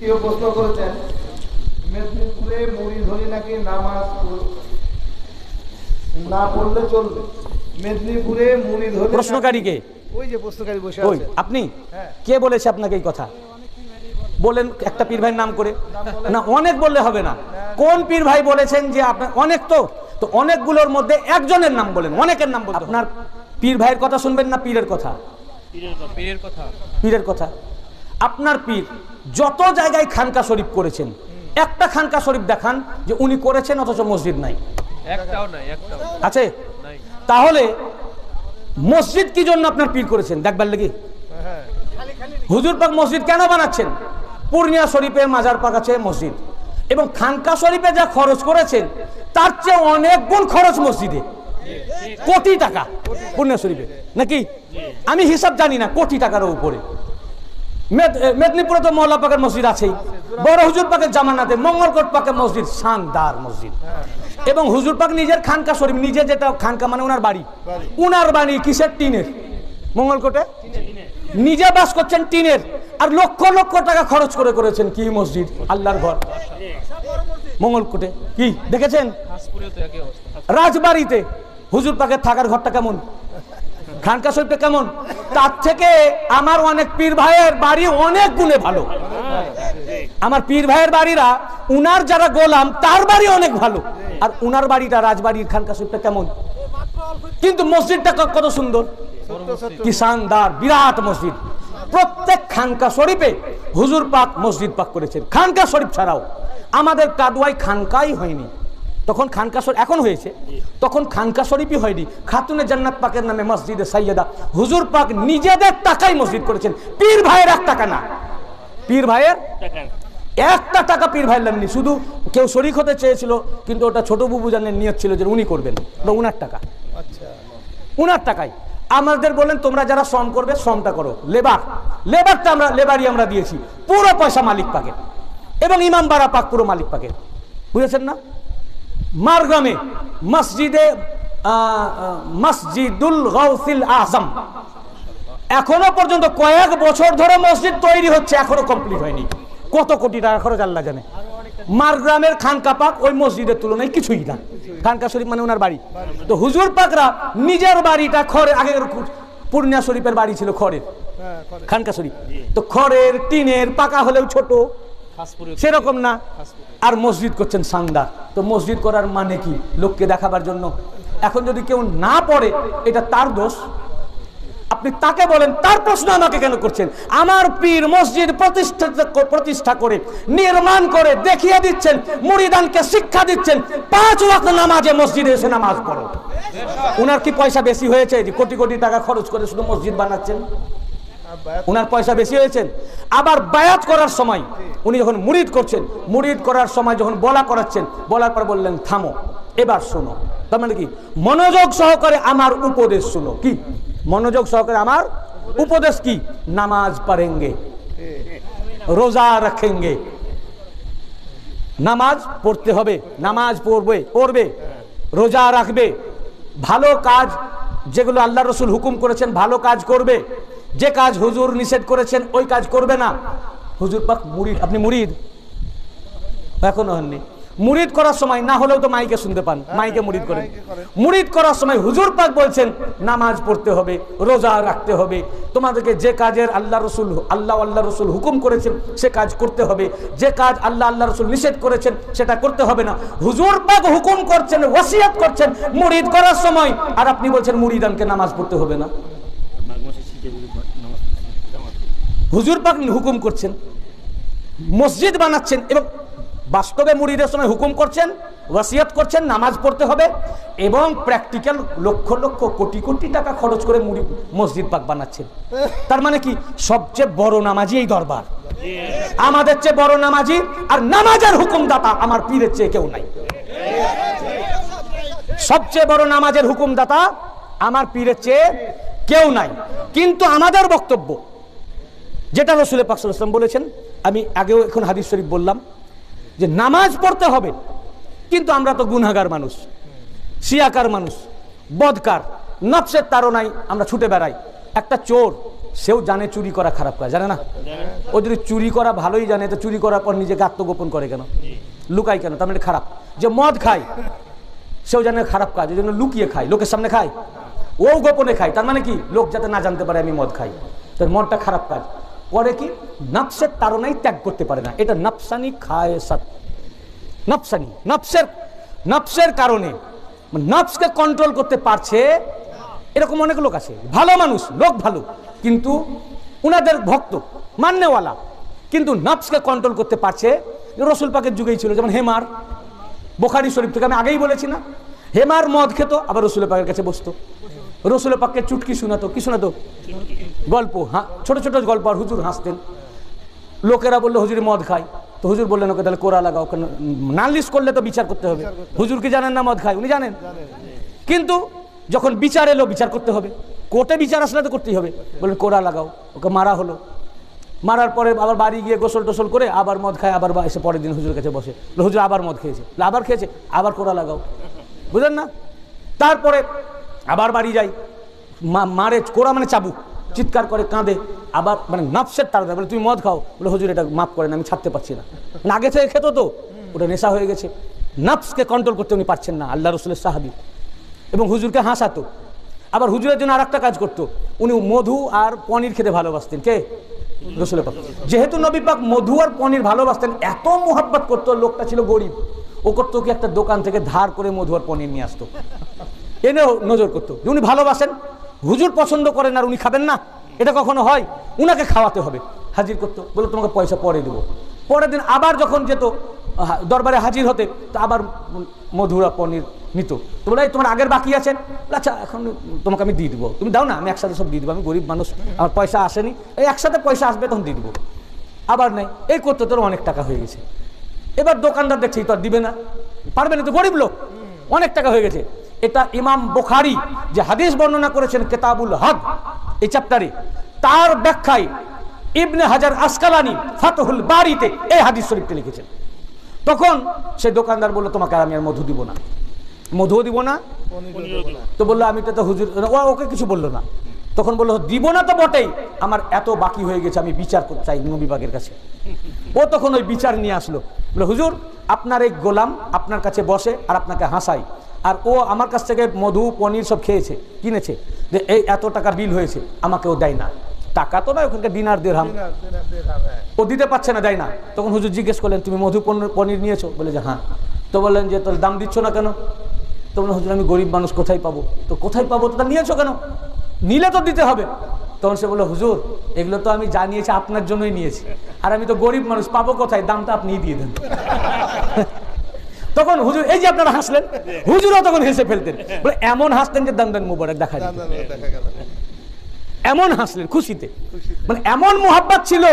কেউ প্রশ্ন করেছেন মেদিনীপুরে মুড়ি ধরে নাকি নামাজ না পড়লে চলবে। মেদিনীপুরে মুড়ি ধরে প্রশ্নকারীকে ওই যে প্রশ্নকারী বসে ওই আছে আপনি হ্যাঁ। কে বলেছে আপনাকে এই কথা? বলেন একটা পীর ভাইয়ের নাম করে। না অনেক বললে হবে না। কোন পীর ভাই বলেছেন যে আপনার অনেক? তো অনেকগুলোর মধ্যে একজনের নাম বলেন, অনেকের নাম বলেন। আপনার পীর ভাইয়ের কথা শুনবেন না পীরের কথা? পীরের কথা। আপনার পীর যত জায়গায় খানকা শরীফ করেছেন, একটা খানকা শরীফ দেখান যে উনি করেছেন অথচ মসজিদ নাই। একটাও নাই, একটাও আছে? নাই। তাহলে মসজিদ কি জন্য আপনার পীর করেছেন দেখবার লাগি? হুজুর পাক মসজিদ কেন বানাচ্ছেন? পূর্ণিয়া শরীফে মাজার পাক আছে মসজিদ, এবং খানকা শরীফে যা খরচ করেছেন তার চেয়ে অনেক গুণ খরচ মসজিদে। কোটি টাকা পূর্ণিয়া শরীফে নাকি? আমি হিসাব জানি না, কোটি টাকার উপরে। মেদিনীপুরে তো মহল্লা পাকের মসজিদ আছেই, বড় হুজুর পাকের জামানাতে মঙ্গলকোট পাকের মসজিদ শানদার মসজিদ, এবং হুজুর পাক নিজের খানকা শরীফ, নিজে যেটা খানকা মানে ওনার বাড়ি, উনার বাড়ি কিসের? টিনের। মঙ্গলকোটে নিজে বাস করছেন টিনের, আর লক্ষ লক্ষ টাকা খরচ করে করেছেন কি মসজিদ, আল্লাহর ঘর। মঙ্গলকোটে কি দেখেছেন? রাজবাড়িতে হুজুর পাকের থাকার ঘরটা কেমন, খানকা শরীফটা কেমন? তার থেকে আমার অনেক পীর ভাইয়ের বাড়ি অনেক গুণে ভালো। আমার পীর ভাইয়ের বাড়িরা উনার যারা গোলাম তার বাড়ি অনেক ভালো, আর উনার বাড়িটা রাজবাড়ির খানকা শরীফটা কেমন? কিন্তু মসজিদটা কত সুন্দর, কি শানদার, বিরাট মসজিদ। প্রত্যেক খানকা শরীফে হুজুর পাক মসজিদ পাক করেছেন। খানকা শরীফ ছাড়াও আমাদের কাদুয়ায় খানকাই হয়নি, তখন খানকা শরীফ এখন হয়েছে, তখন খানকা শরীফই হয়নি। খাতুনে জান্নাত পাকের নামে মসজিদে সাইয়েদা হুজুর পাক নিজেদের টাকায় মসজিদ করেছেন, পীর ভাইয়ের 1 টাকা না। পীর ভাইয়ের 1টা টাকা পীর ভাইয়ের নেননি, শুধু কেউ শরীক হতে চেয়েছিল, কিন্তু ওটা ছোট বুবু জানের নিয়ত ছিল যে উনি করবেন, ওটা উনার টাকা। উনার টাকায় আমাদের বলেন তোমরা যারা শ্রম করবে শ্রমটা করো, লেবারটা আমরা লেবারই আমরা দিয়েছি, পুরো পয়সা মালিক পাকের, এবং ইমাম বাড়া পাক পুরো মালিক পাকের। বুঝেছেন না? মারগ্রামে মসজিদুল গাউসিল আজম এখনো পর্যন্ত কয়েক বছর ধরে মসজিদ তৈরি হচ্ছে, এখনো কমপ্লিট হয়নি। কত কোটি টাকা খরচ আল্লাহ জানে। মারগ্রামের খানকা পাক ওই মসজিদের তুলনায় কিছুই না। খানকা শরীফ মানে ওনার বাড়ি। তো হুজুর পাকরা নিজের বাড়িটা খড়ে, আগে পূর্ণিয়া শরীফের বাড়ি ছিল খড়ের, খানকা শরীফ তো খড়ের টিনের, পাকা হলেও ছোট, সেরকম না। আর মসজিদ করছেন শানদার। তো মসজিদ করার মানে কি? লোককে দেখাবার জন্য। এখন যদি কেউ না পড়ে এটা তার দোষ, আপনি তাকে বলেন। তার প্রশ্ন আমাকে কেন করছেন? আমার পীর মসজিদ প্রতিষ্ঠা করে, নির্মাণ করে দেখিয়ে দিচ্ছেন, মুরিদানকে শিক্ষা দিচ্ছেন 5 ওয়াক্ত নামাজে মসজিদে এসে নামাজ পড়ো। উনার কি পয়সা বেশি হয়েছে যে কোটি কোটি টাকা খরচ করে শুধু মসজিদ বানাচ্ছেন? উনার পয়সা বেশি হয়েছেন। আবার বায়াত করার সময় উনি যখন মুরিদ করছেন, মুরিদ করার সময় যখন বলা করাচ্ছেন, বলার পর বললেন থামো, এবার শোনো। তার মানে কি? মনোযোগ সহকারে আমার উপদেশ শোনো। কি মনোযোগ সহকারে আমার উপদেশ? কি? নামাজ পড়েঙ্গে, রোজা রাখেঙ্গে। নামাজ পড়তে হবে, নামাজ পড়বে, রোজা রাখবে, ভালো কাজ যেগুলো আল্লাহ রসুল হুকুম করেছেন ভালো কাজ করবে, যে কাজ হুজুর নিষেধ করেছেন ওই কাজ করবে না। হুজুর পাক মুরিদ। আপনি মুরিদ এখনো হননি। মুরিদ করার সময় না হলেও তো মাইকে শুনতে পান, মাইকে মুরিদ করেন। মুরিদ করার সময় হুজুর পাক বলছেন নামাজ পড়তে হবে, রোজা রাখতে হবে, তোমাদেরকে যে কাজের আল্লাহ রসুল হুকুম করেছেন সে কাজ করতে হবে, যে কাজ আল্লাহ রসুল নিষেধ করেছেন সেটা করতে হবে না। হুজুর পাক হুকুম করছেন, ওয়াসিয়াত করছেন মুরিদ করার সময়, আর আপনি বলছেন মুরিদানকে নামাজ পড়তে হবে না। হুজুর পাক হুকুম করছেন, মসজিদ বানাচ্ছেন, এবং বাস্তবে মুরিদের সময় হুকুম করছেন, ওয়াসিয়াত করছেন নামাজ পড়তে হবে, এবং প্র্যাকটিক্যাল লক্ষ লক্ষ কোটি কোটি টাকা খরচ করে মসজিদ পাক বানাচ্ছেন। তার মানে কি? সবচেয়ে বড় নামাজি এই দরবার, আমাদের চেয়ে বড় নামাজি আর নামাজের হুকুমদাতা আমার পীরের চেয়ে কেউ নাই। সবচেয়ে বড় নামাজের হুকুমদাতা আমার পীরের চেয়ে কেউ নাই। কিন্তু আমাদের বক্তব্য যেটা রাসূল পাক সাল্লাল্লাহু আলাইহি ওয়াসাল্লাম বলেছেন, আমি আগেও এখন হাদিস শরীফ বললাম যে নামাজ পড়তে হবে, কিন্তু আমরা তো গুনাহগার মানুষ, শিয়াকার মানুষ, বদকার, নফসের তাড়নায় আমরা ছুটে বেড়াই। একটা চোর সেও জানে চুরি করা খারাপ কাজ, জানে না? ও যদি চুরি করা ভালোই জানে তো চুরি করার পর নিজেকে আত্মগোপন করে কেন, লুকায় কেন? তার মানে খারাপ। যে মদ খায় সেও জানে খারাপ কাজ, ওই জন্য লুকিয়ে খায়, লোকের সামনে খায়, ও গোপনে খায়। তার মানে কি, লোক যাতে না জানতে পারে আমি মদ খাই। তার মদটা খারাপ কাজ করে কি, নফসের তাড়নায় ত্যাগ করতে পারে না। এটা নফসানি খায়েসাত, নফসানি, নফসের কারণে নফসকে কন্ট্রোল করতে পারছে। এরকম অনেক লোক আছে, ভালো মানুষ, লোক ভালো, কিন্তু উনাদের ভক্ত মাননেওয়ালা, কিন্তু নফসকে কন্ট্রোল করতে পারছে। রসুল পাকের যুগেই ছিল, যেমন হেমার, বুখারী শরীফ থেকে আমি আগেই বলেছি না, হেমার মদ খেত আবার রসুল পাকের কাছে বসতো, রসুল পাককে চুটকি শোনাতো। কি শোনাতো? গল্প, ছোট ছোট গল্প। আর হুজুর হাসতেন। লোকেরা বললো হুজুর মদ খায়, তো হুজুর বললেন ওকে তাহলে কোরা লাগাও, নালিশ করলে তো বিচার করতে হবে। হুজুর কি জানেন না মদ খায়? উনি জানেন, কিন্তু যখন বিচার এলো বিচার করতে হবে, কোর্টে বিচার আসলে তো করতেই হবে। বললেন কোরা লাগাও, ওকে মারা হলো। মারার পরে আবার বাড়ি গিয়ে গোসল টোসল করে আবার মদ খায়, আবার এসে পরের দিন হুজুরের কাছে বসে, হুজুর আবার মদ খেয়েছে, আবার খেয়েছে, আবার কোরা লাগাও, বুঝলেন না? তারপরে আবার বাড়ি যাই, মারে, কোরা মানে চাবুক, চিৎকার করে কাঁদে, আবার মানে নফসের তাড়না, বলে তুমি মদ খাও, বলে হুজুর এটা মাফ করেন, আমি ছাড়তে পারছি না। আগে থেকে খেতো তো, ওটা নেশা হয়ে গেছে, নফসকে কন্ট্রোল করতে উনি পারছেন না। আল্লাহ রসুলের সাহাবী, এবং হুজুরকে হাসাতো। আবার হুজুরের জন্য আর একটা কাজ করতো, উনি মধু আর পনির খেতে ভালোবাসতেন। কে? রসুল পাক। যেহেতু নবী পাক মধু আর পনির ভালোবাসতেন, এত মোহাব্বত করতো। লোকটা ছিল গরিব, ও করতো কি, একটা দোকান থেকে ধার করে মধু আর পনির নিয়ে আসতো, এনেও নজর করতো যে উনি ভালোবাসেন, হুজুর পছন্দ করেন আর উনি খাবেন না, এটা কখনো হয়? উনাকে খাওয়াতে হবে। হাজির করতো, বলে তোমাকে পয়সা পরে দেবো। পরের দিন আবার যখন যেত দরবারে হাজির হতে, তো আবার মধু আর পনির নিত। তো বলে তোমার আগের বাকি আছে, আচ্ছা এখন তোমাকে আমি দিয়ে দেবো, তুমি দাও না, আমি একসাথে সব দিয়ে দেবো, আমি গরিব মানুষ, আমার পয়সা আসেনি, এই একসাথে পয়সা আসবে তখন দিয়ে দেবো। আবার নেই, এই করতে তোর অনেক টাকা হয়ে গেছে। এবার দোকানদার দেখছি তো আর দিবে না, পারবে না, তো গরিব লোক, অনেক টাকা হয়ে গেছে। এটা ইমাম বুখারী যে হাদিস বর্ণনা করেছেন কিতাবুল হদ এই চ্যাপ্টারে, তার ব্যাখ্যায় ইবনে হাজার আসকালানি ফাতহুল বারীতে এই হাদিস শরীফটা লিখেছেন। তখন সেই দোকানদার বললো তোমাকে আমি আর মধু দিব না, মধুও দিব না, তো বললো আমি তো হুজুর, ওকে কিছু বললো না। তখন বললো দিব না তো বটেই, আমার এত বাকি হয়ে গেছে, আমি বিচার করতে চাই নবী পাকের কাছে। ও তখন ওই বিচার নিয়ে আসলো, বলে হুজুর আপনার এই গোলাম আপনার কাছে বসে আর আপনাকে হাসাই, আর ও আমার কাছ থেকে মধু পনির সব খেয়েছে, কিনেছে, যে এই এত টাকা বিল হয়েছে, আমাকে ও দেয় না। টাকা তো নয়, ওখানকার দিনার দিরহাম, ও দিতে পারছে না, দেয় না। তখন হুজুর জিজ্ঞেস করলেন তুমি মধু পনির নিয়েছো? বলে যে হ্যাঁ। তো বললেন যে তোর দাম দিচ্ছ না কেন? তো বললেন হুজুর আমি গরিব মানুষ, কোথায় পাবো? তো কোথায় পাবো, তো তা নিয়েছো কেন? নিলে তো দিতে হবে। তখন সে বললো হুজুর এগুলো তো আমি যা নিয়েছি আপনার জন্যই নিয়েছি, আর আমি তো গরিব মানুষ, পাবো কোথায়, দামটা আপনিই দিয়ে দেন। তখন হুজুর, এই যে আপনারা হাসলেন, হুজুরও তখন হেসে ফেলতেন, বলে এমন হাসতেন যে দান দান মুবারক দেখা যেত, এমন হাসলেন খুশিতে, মানে এমন মোহাব্বত ছিল।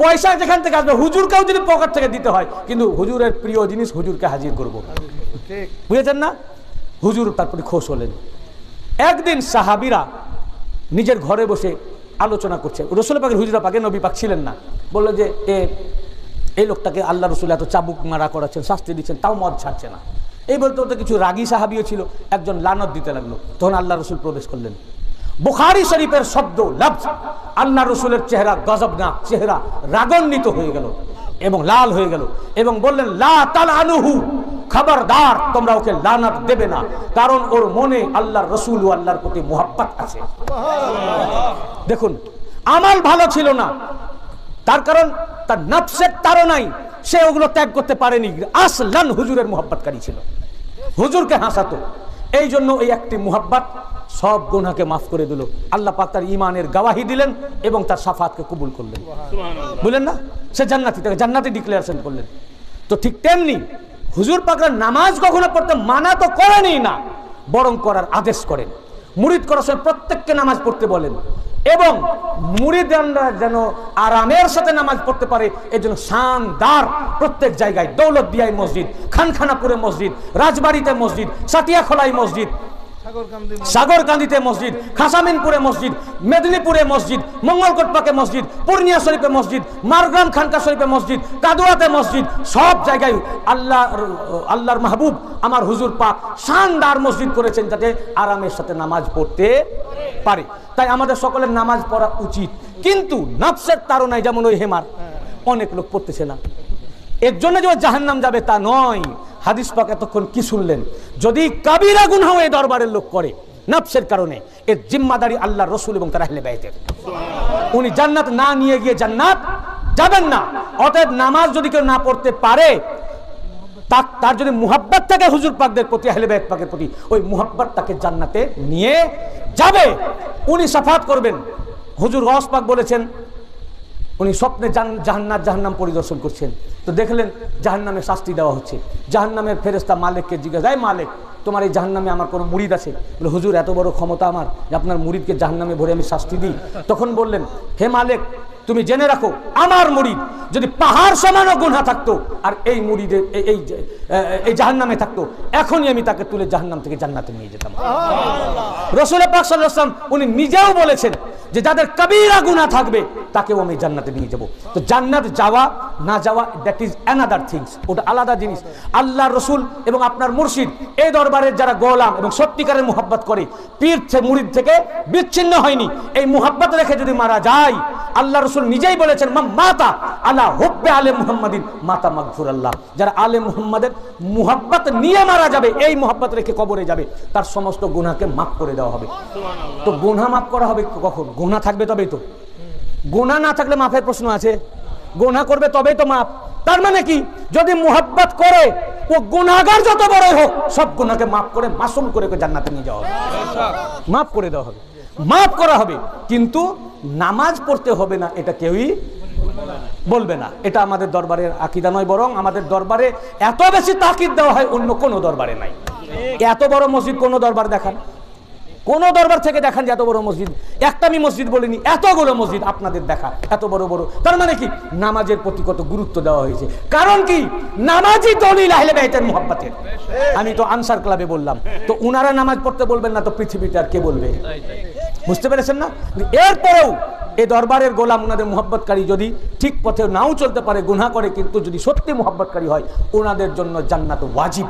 পয়সা যেখান থেকে আসবে, হুজুরকেও যদি পকেট থেকে দিতে হয়, কিন্তু হুজুরের প্রিয় জিনিস হুজুরকে হাজির করবো, বুঝেছেন না? হুজুর তারপরে খোশ হলেন। একদিন সাহাবীরা নিজের ঘরে বসে আলোচনা করছে, রসুল পাকের হুজুরা পাকে নবী পাক ছিলেন না, বললো যে এই লোকটাকে আল্লাহ রসুল এত চাবুক মারা করাচ্ছেন, শাস্তি দিচ্ছেন, তাও মদ ছাড়ছে না। এই বলতে বলতে কিছু রাগী সাহাবীও ছিল, একজন লানত দিতে লাগলো। তখন আল্লাহ রসুল প্রবেশ করলেন। বুখারী শরীফের শব্দ লফজ, আল্লাহ রসুলের চেহারা গজবনাক, চেহারা রাগান্বিত হয়ে গেল এবং লাল হয়ে গেল, এবং বললেন লা তালআনুহু, খবরদার তোমরা ওকে লানত দেবে না, কারণ ওর মনে আল্লাহর রসুল ও আল্লাহর প্রতি মুহাব্বত আছে। দেখুন আমল ভালো ছিল না, তার কারণ তার নফসের তাড়নায় সে ওগুলো ত্যাগ করতে পারেনি। আসলান হুজুরের মুহাব্বতকারী ছিল, হুজুরকে হাসাতো, এই জন্য এই একটি মুহাব্বত সব গুনাহকে মাফ করে দিল। আল্লাহ পাক তার ঈমানের গওয়াহি দিলেন এবং তার শাফাআতকে কবুল করলেন, বলেন না, সে জান্নাতি, তাকে জান্নাতি ডিক্লেয়ারেশন করলেন। তো ঠিক তেমনি হুজুর পাকরা নামাজ কখনো পড়তে মানা তো করেনই না, বরং করার আদেশ করেন। মুরিদ করার সময় প্রত্যেককে নামাজ পড়তে বলেন, এবং মুরিদানরা যেন আরামের সাথে নামাজ পড়তে পারে, এর জন্য শানদার প্রত্যেক জায়গায় দৌলতদিয়ায় মসজিদ, খানখানাপুরে মসজিদ, রাজবাড়িতে মসজিদ, সাটিয়াখোলায় মসজিদ, সাগরকান্দিতে মসজিদ, খাসামিনপুরে মসজিদ, মেদিনীপুরে মসজিদ, মঙ্গলকোট পাকে মসজিদ, পূর্ণিয়া শরীফে মসজিদ, মারগ্রাম খানকা শরীফে মসজিদ, কাদুয়াতে মসজিদ, সব জায়গায় আল্লাহর মাহবুব আমার হুজুর পাক শানদার মসজিদ করেছেন যাতে আরামের সাথে নামাজ পড়তে পারে। তাই আমাদের সকলের নামাজ পড়া উচিত, কিন্তু নফসের তাড়নায় যেমন ওই হেমার অনেক লোক পড়তেছে না, এর জন্য যে জাহান্নাম যাবে তা নয়। হাদিস পাক এতক্ষণ কি শুনলেন? যদি কাবিরা গুনাহ এই দরবারের লোক করে নফসের কারণে, এর জিম্মাদারি আল্লাহর রাসূল এবং তার আহলে বাইতের। উনি জান্নাত না নিয়ে গিয়ে জান্নাত যাবেন না। অতএব নামাজ যদি কেউ না পড়তে পারে, তার যদি মুহাব্বত থাকে হুজুর পাকদের প্রতি, আহলে বাইত পাকের প্রতি, ওই মুহাব্বত তাকে জান্নাতে নিয়ে যাবে। উনি শাফাত করবেন। হুজুর গওস পাক বলেছেন, উনি স্বপ্নে জাহান্নাম পরিদর্শন করছেন, তো দেখলেন জাহান্নামে শাস্তি দেওয়া হচ্ছে। জাহান্নামের ফেরেশতা মালিককে জিজ্ঞাসা, এই মালিক, তোমার এই জাহান্নামে আমার কোনো মুরিদ আছে? বলে, হুজুর এত বড় ক্ষমতা আমার যে আপনার মুরিদকে জাহান্নামে ভরে আমি শাস্তি দিই? তখন বললেন, হে মালিক, তুমি জেনে রাখো আমার মুরিদ যদি পাহাড় সমানও গুনাহ থাকতো আর এই মুরিদের এই জাহান্নামে থাকতো, এখনই আমি তাকে তুলে জাহান্নাম থেকে জান্নাতে নিয়ে যেতাম। রাসূল পাক সাল্লাল্লাহু আলাইহি ওয়াসাল্লাম উনি নিজেও বলেছেন যে যাদের কবিরা গুনাহ থাকবে তাকেও আমি জান্নাতে নিয়ে যাব। তো জান্নাত যাওয়া না যাওয়া দ্যাট ইজ অ্যানাদার থিংস, ওটা আলাদা জিনিস। আল্লাহর রাসূল এবং আপনার মুর্শিদ এই দরবারের যারা গোলাম এবং সত্যিকারের মুহাব্বত করে, পীর থেকে মুরিদ থেকে বিচ্ছিন্ন হয়নি, এই মুহাব্বত রেখে যদি মারা যায়, আল্লাহ রাসূল নিজেই বলেছেন, মাতা আলা হুব্বে আলে মুহাম্মাদিন মাতা মাগফুরাল্লাহ। যারা আলে মুহাম্মাদের মুহাব্বত নিয়ে মারা যাবে, এই মুহাব্বত রেখে কবরে যাবে, তার সমস্ত গুনাহকে মাফ করে দেওয়া হবে। তো গুনাহ মাফ করা হবে কখন? গুনাহ থাকবে তবেই তো। গুনাহ না থাকলে মাফের প্রশ্ন আছে? গুনাহ করবে তবেই তো মাফ। তার মানে কি? যদি মুহাব্বত করে, ও গুনাহগার যত বড় হোক, সব গুনাহকে মাফ করে মাসুম করে জান্নাতে নিয়ে যাওয়া হবে, মাফ করে দেওয়া হবে, মাফ করা হবে। কিন্তু নামাজ পড়তে হবে না এটা কেউই বলবে না। এটা আমাদের দরবারের আকীদা নয়, বরং আমাদের দরবারে এত বেশি তাকিদ দেওয়া হয় অন্য কোনো দরবারে নাই। এত বড় মসজিদ কোন দরবার দেখান, কোন দরবার থেকে দেখান যে এত বড় মসজিদ? একটা আমি মসজিদ বলিনি, এতগুলো মসজিদ আপনাদের দেখা, এত বড় বড়। তার মানে কি? নামাজের প্রতি কত গুরুত্ব দেওয়া হয়েছে। কারণ কি? নামাজই দলিল আহলে বাইতের মুহাব্বতের। আমি তো আনসার ক্লাবে বললাম, তো উনারা নামাজ পড়তে বলবেন না তো পৃথিবীতে আর কে বলবে? বুঝতে পেরেছেন না? এরপরেও এই দরবারের গোলাম ওনাদের মুহাব্বতকারী যদি ঠিক পথে নাও চলতে পারে, গুনাহ করে, কিন্তু যদি সত্যি মুহাব্বতকারী হয়, ওনাদের জন্য জান্নাত ওয়াজিব।